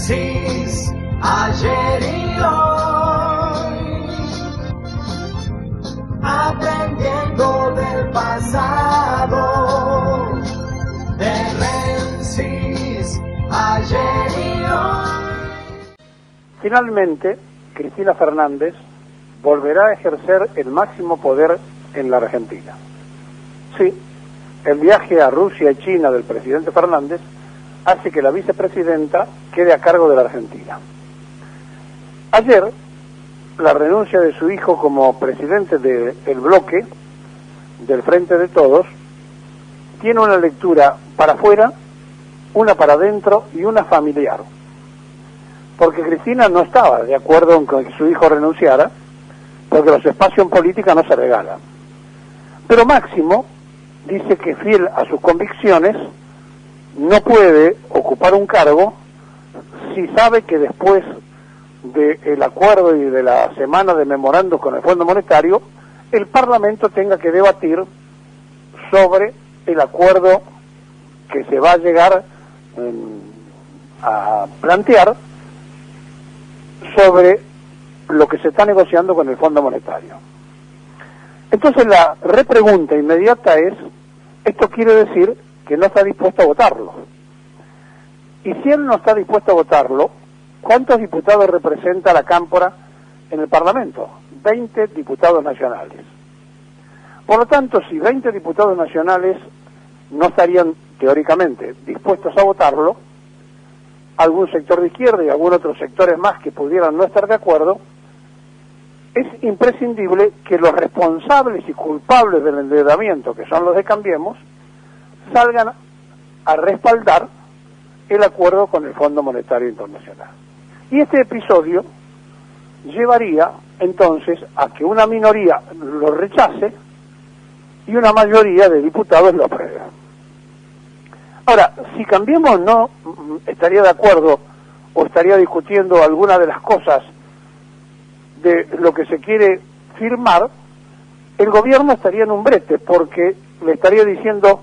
Menzies, ayer y hoy, aprendiendo del pasado, de Menzies, ayer y hoy. Finalmente, Cristina Fernández volverá a ejercer el máximo poder en la Argentina. Sí, el viaje a Rusia y China del presidente Fernández hace que la vicepresidenta quede a cargo de la Argentina. Ayer, la renuncia de su hijo como presidente del bloque, del Frente de Todos, tiene una lectura para afuera, una para adentro y una familiar. Porque Cristina no estaba de acuerdo con que su hijo renunciara, porque los espacios en política no se regalan. Pero Máximo dice que, fiel a sus convicciones, no puede ocupar un cargo si sabe que después del acuerdo y de la semana de memorando con el Fondo Monetario, el Parlamento tenga que debatir sobre el acuerdo que se va a llegar a plantear sobre lo que se está negociando con el Fondo Monetario. Entonces la repregunta inmediata es, ¿esto quiere decir que no está dispuesto a votarlo? Y si él no está dispuesto a votarlo, ¿cuántos diputados representa la Cámpora en el Parlamento? 20 diputados nacionales. Por lo tanto, si 20 diputados nacionales no estarían, teóricamente, dispuestos a votarlo, algún sector de izquierda y algún otro sectores más que pudieran no estar de acuerdo, es imprescindible que los responsables y culpables del endeudamiento, que son los de Cambiemos, salgan a respaldar el acuerdo con el Fondo Monetario Internacional. Y este episodio llevaría entonces a que una minoría lo rechace y una mayoría de diputados lo apruebe. Ahora, si Cambiemos no estaría de acuerdo o estaría discutiendo alguna de las cosas de lo que se quiere firmar, el gobierno estaría en un brete, porque le estaría diciendo,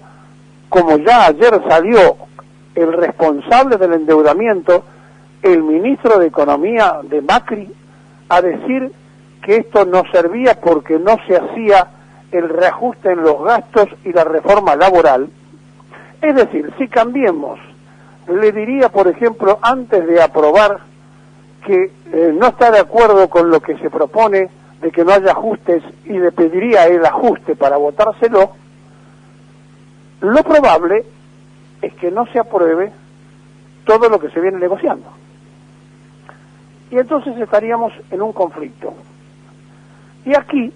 como ya ayer salió el responsable del endeudamiento, el ministro de Economía de Macri, a decir que esto no servía porque no se hacía el reajuste en los gastos y la reforma laboral. Es decir, si Cambiemos le diría, por ejemplo, antes de aprobar que no está de acuerdo con lo que se propone de que no haya ajustes y le pediría el ajuste para votárselo, lo probable es que no se apruebe todo lo que se viene negociando. Y entonces estaríamos en un conflicto. Y aquí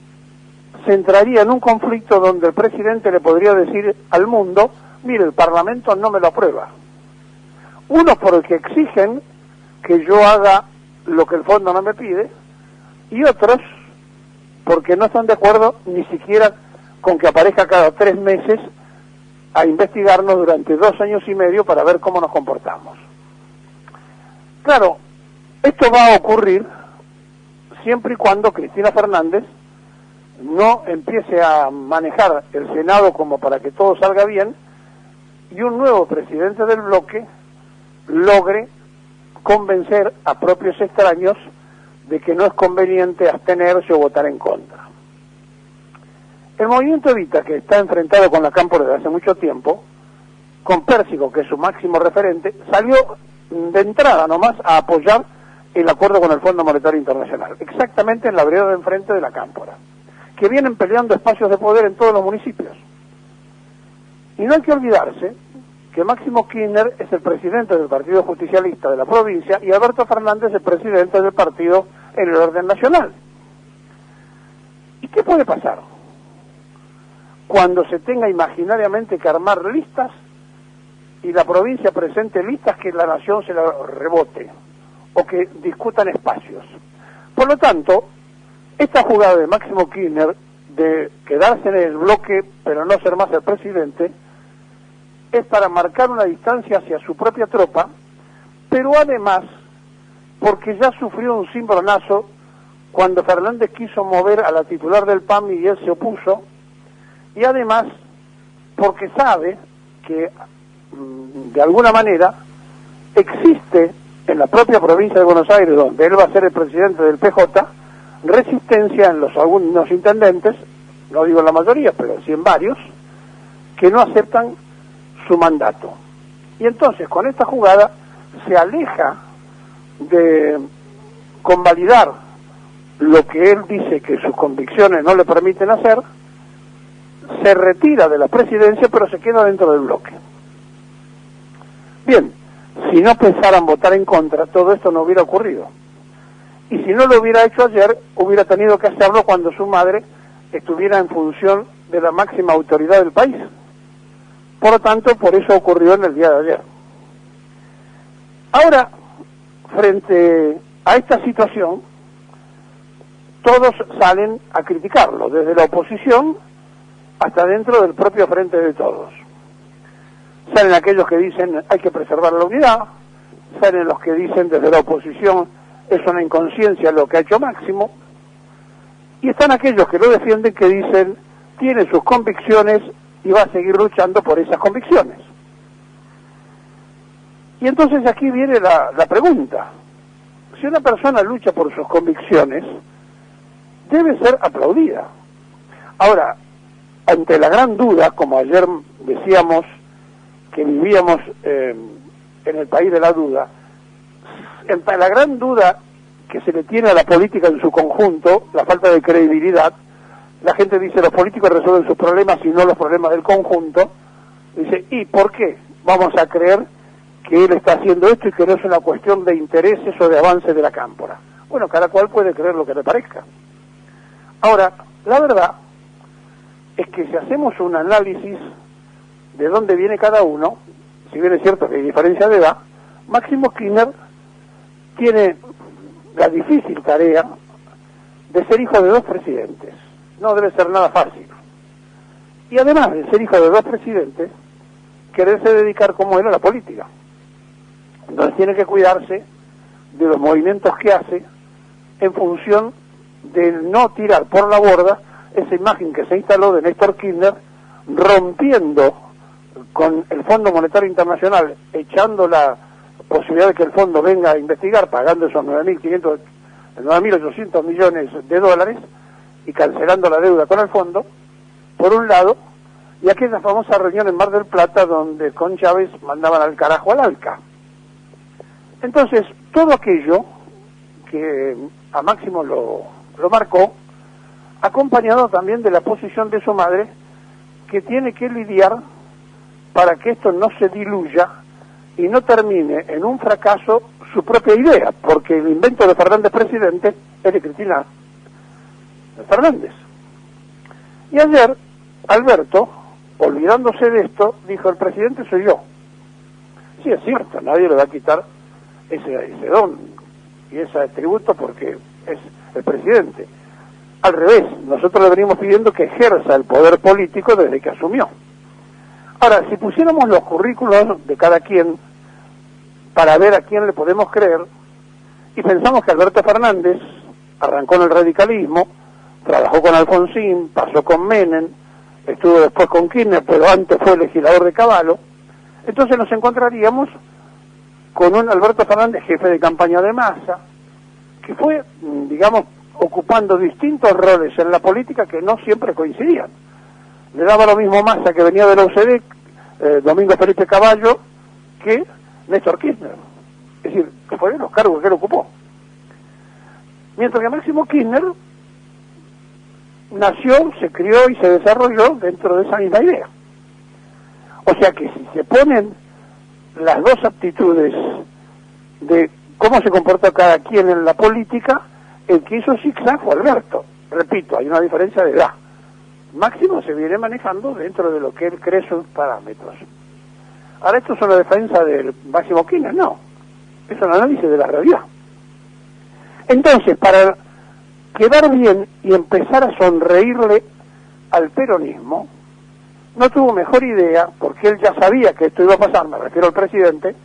se entraría en un conflicto donde el presidente le podría decir al mundo, mire, el Parlamento no me lo aprueba. Uno, porque exigen que yo haga lo que el fondo no me pide, y otros porque no están de acuerdo ni siquiera con que aparezca cada 3 meses a investigarnos durante 2 años y medio para ver cómo nos comportamos. Claro, esto va a ocurrir siempre y cuando Cristina Fernández no empiece a manejar el Senado como para que todo salga bien y un nuevo presidente del bloque logre convencer a propios extraños de que no es conveniente abstenerse o votar en contra. El movimiento Evita, que está enfrentado con la Cámpora desde hace mucho tiempo, con Pérsico, que es su máximo referente, salió de entrada nomás a apoyar el acuerdo con el Fondo Monetario Internacional, exactamente en la vereda de enfrente de la Cámpora, que vienen peleando espacios de poder en todos los municipios. Y no hay que olvidarse que Máximo Kirchner es el presidente del Partido Justicialista de la provincia y Alberto Fernández el presidente del partido en el orden nacional. ¿Y qué puede pasar cuando se tenga imaginariamente que armar listas y la provincia presente listas que la nación se la rebote o que discutan espacios? Por lo tanto, esta jugada de Máximo Kirchner de quedarse en el bloque pero no ser más el presidente es para marcar una distancia hacia su propia tropa, pero además porque ya sufrió un cimbronazo cuando Fernández quiso mover a la titular del PAM y él se opuso, y además porque sabe que de alguna manera existe en la propia provincia de Buenos Aires, donde él va a ser el presidente del PJ, resistencia en algunos intendentes, no digo en la mayoría, pero sí en varios, que no aceptan su mandato. Y entonces, con esta jugada, se aleja de convalidar lo que él dice que sus convicciones no le permiten hacer, se retira de la presidencia, pero se queda dentro del bloque. Bien, si no pensaran votar en contra, todo esto no hubiera ocurrido. Y si no lo hubiera hecho ayer, hubiera tenido que hacerlo cuando su madre estuviera en función de la máxima autoridad del país. Por lo tanto, por eso ocurrió en el día de ayer. Ahora, frente a esta situación, todos salen a criticarlo, desde la oposición hasta dentro del propio Frente de Todos. Salen aquellos que dicen hay que preservar la unidad, salen los que dicen desde la oposición es una inconsciencia lo que ha hecho Máximo, y están aquellos que lo defienden que dicen tiene sus convicciones y va a seguir luchando por esas convicciones. Y entonces aquí viene la pregunta. Si una persona lucha por sus convicciones, debe ser aplaudida. Ahora, ante la gran duda, como ayer decíamos que vivíamos en el país de la duda, ante la gran duda que se le tiene a la política en su conjunto, la falta de credibilidad, la gente dice los políticos resuelven sus problemas y no los problemas del conjunto, dice, ¿y por qué vamos a creer que él está haciendo esto y que no es una cuestión de intereses o de avance de la cámpora? Bueno, cada cual puede creer lo que le parezca. Ahora, la verdad es que si hacemos un análisis de dónde viene cada uno, si bien es cierto que hay diferencia de edad, Máximo Kirchner tiene la difícil tarea de ser hijo de dos presidentes. No debe ser nada fácil. Y además de ser hijo de dos presidentes, quererse dedicar como él a la política. Entonces tiene que cuidarse de los movimientos que hace en función de no tirar por la borda esa imagen que se instaló de Néstor Kirchner rompiendo con el Fondo Monetario Internacional, echando la posibilidad de que el fondo venga a investigar, pagando esos 9.800 millones de dólares y cancelando la deuda con el fondo, por un lado, y aquella famosa reunión en Mar del Plata donde con Chávez mandaban al carajo al ALCA. Entonces, todo aquello que a Máximo lo marcó, acompañado también de la posición de su madre, que tiene que lidiar para que esto no se diluya y no termine en un fracaso su propia idea, porque el invento de Fernández presidente es de Cristina Fernández. Y ayer, Alberto, olvidándose de esto, dijo, el presidente soy yo. Sí, es cierto, nadie le va a quitar ese don y ese atributo porque es el presidente. Al revés, nosotros le venimos pidiendo que ejerza el poder político desde que asumió. Ahora, si pusiéramos los currículos de cada quien para ver a quién le podemos creer, y pensamos que Alberto Fernández arrancó en el radicalismo, trabajó con Alfonsín, pasó con Menem, estuvo después con Kirchner, pero antes fue legislador de Cavallo, entonces nos encontraríamos con un Alberto Fernández jefe de campaña de Massa, que fue, digamos, ocupando distintos roles en la política que no siempre coincidían. Le daba lo mismo Massa, que venía de la UCD, Domingo Felipe Cavallo, que Néstor Kirchner. Es decir, que fueron los cargos que él ocupó. Mientras que Máximo Kirchner nació, se crió y se desarrolló dentro de esa misma idea. O sea que si se ponen las dos aptitudes de cómo se comporta cada quien en la política, el que hizo zigzag fue Alberto. Repito, hay una diferencia de edad. Máximo se viene manejando dentro de lo que él cree sus parámetros. Ahora, ¿esto es una defensa del Máximo Kirchner? No, es un análisis de la realidad. Entonces, para quedar bien y empezar a sonreírle al peronismo, no tuvo mejor idea, porque él ya sabía que esto iba a pasar, me refiero al presidente,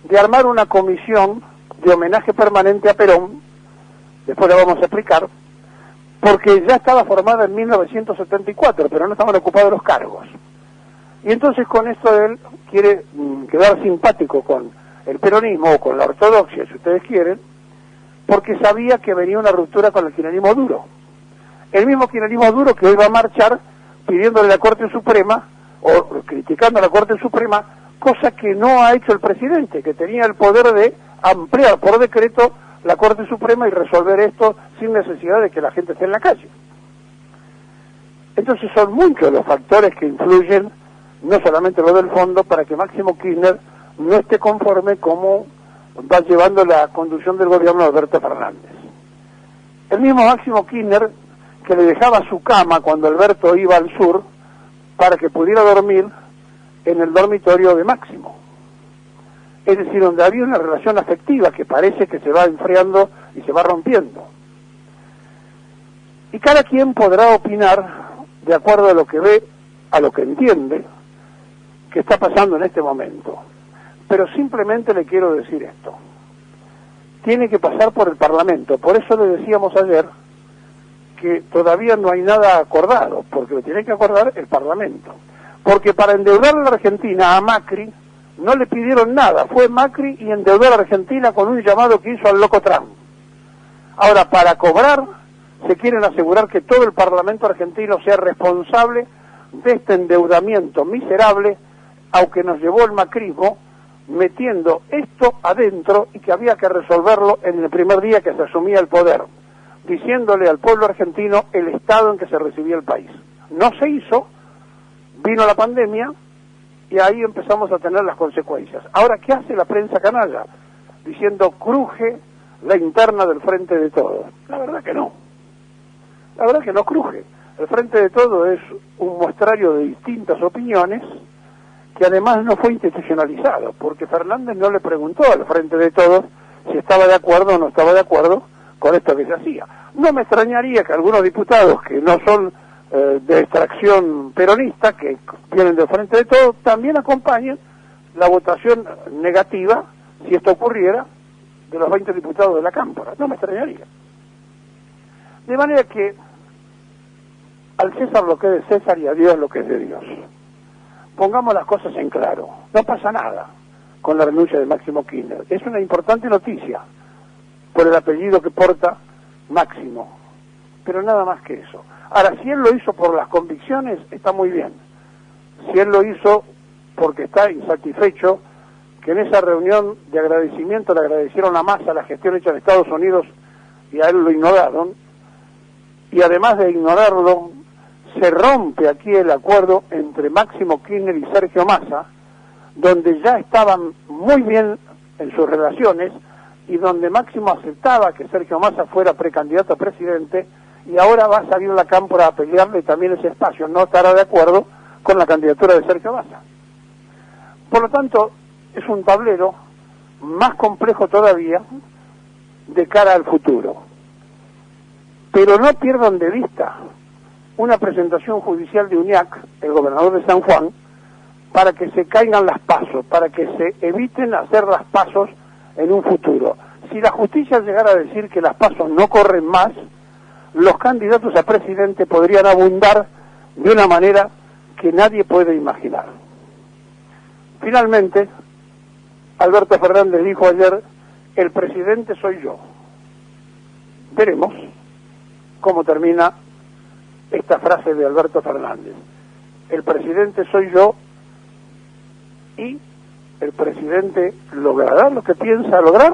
de armar una comisión de homenaje permanente a Perón, después le vamos a explicar, porque ya estaba formada en 1974, pero no estaban ocupados los cargos. Y entonces con esto él quiere quedar simpático con el peronismo o con la ortodoxia, si ustedes quieren, porque sabía que venía una ruptura con el kirchnerismo duro. El mismo kirchnerismo duro que hoy va a marchar pidiéndole a la Corte Suprema o criticando a la Corte Suprema, cosa que no ha hecho el presidente, que tenía el poder de ampliar por decreto la Corte Suprema y resolver esto sin necesidad de que la gente esté en la calle. Entonces son muchos los factores que influyen, no solamente lo del fondo, para que Máximo Kirchner no esté conforme como va llevando la conducción del gobierno de Alberto Fernández. El mismo Máximo Kirchner que le dejaba su cama cuando Alberto iba al sur para que pudiera dormir en el dormitorio de Máximo. Es decir, donde había una relación afectiva que parece que se va enfriando y se va rompiendo. Y cada quien podrá opinar de acuerdo a lo que ve, a lo que entiende, que está pasando en este momento. Pero simplemente le quiero decir esto. Tiene que pasar por el Parlamento. Por eso le decíamos ayer que todavía no hay nada acordado, porque lo tiene que acordar el Parlamento. Porque para endeudar a la Argentina, a Macri, no le pidieron nada. Fue Macri y endeudó a la Argentina con un llamado que hizo al loco Trump. Ahora, para cobrar, se quieren asegurar que todo el Parlamento argentino sea responsable de este endeudamiento miserable, aunque nos llevó el macrismo, metiendo esto adentro y que había que resolverlo en el primer día que se asumía el poder, diciéndole al pueblo argentino el estado en que se recibía el país. No se hizo, vino la pandemia y ahí empezamos a tener las consecuencias. Ahora, ¿qué hace la prensa canalla? Diciendo, cruje la interna del Frente de Todos. La verdad que no. La verdad que no cruje. El Frente de Todos es un muestrario de distintas opiniones que además no fue institucionalizado, porque Fernández no le preguntó al Frente de Todos si estaba de acuerdo o no estaba de acuerdo con esto que se hacía. No me extrañaría que algunos diputados que no son de extracción peronista, que vienen del Frente de Todos, también acompañen la votación negativa, si esto ocurriera, de los 20 diputados de la Cámara. No me extrañaría. De manera que al César lo que es de César y a Dios lo que es de Dios. Pongamos las cosas en claro. No pasa nada con la renuncia de Máximo Kirchner. Es una importante noticia por el apellido que porta Máximo, pero nada más que eso. Ahora, si él lo hizo por las convicciones, está muy bien. Si él lo hizo porque está insatisfecho, que en esa reunión de agradecimiento le agradecieron a Massa la gestión hecha en Estados Unidos y a él lo ignoraron, y además de ignorarlo, se rompe aquí el acuerdo entre Máximo Kirchner y Sergio Massa, donde ya estaban muy bien en sus relaciones y donde Máximo aceptaba que Sergio Massa fuera precandidato a presidente, y ahora va a salir a la Cámpora a pelearle también ese espacio. No estará de acuerdo con la candidatura de Sergio Massa. Por lo tanto, es un tablero más complejo todavía de cara al futuro. Pero no pierdan de vista una presentación judicial de Uñac, el gobernador de San Juan, para que se caigan las pasos, para que se eviten hacer las pasos en un futuro. Si la justicia llegara a decir que las pasos no corren más, los candidatos a presidente podrían abundar de una manera que nadie puede imaginar. Finalmente, Alberto Fernández dijo ayer, el presidente soy yo. Veremos cómo termina esta frase de Alberto Fernández. El presidente soy yo y el presidente logrará lo que piensa lograr.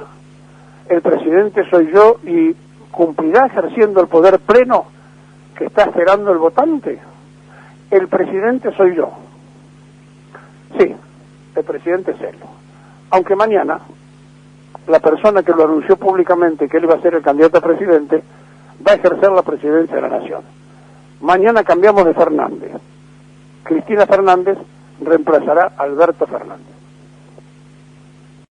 El presidente soy yo y cumplirá ejerciendo el poder pleno que está esperando el votante. El presidente soy yo. Sí, el presidente es él. Aunque mañana la persona que lo anunció públicamente que él iba a ser el candidato a presidente va a ejercer la presidencia de la nación. Mañana cambiamos de Fernández. Cristina Fernández reemplazará a Alberto Fernández.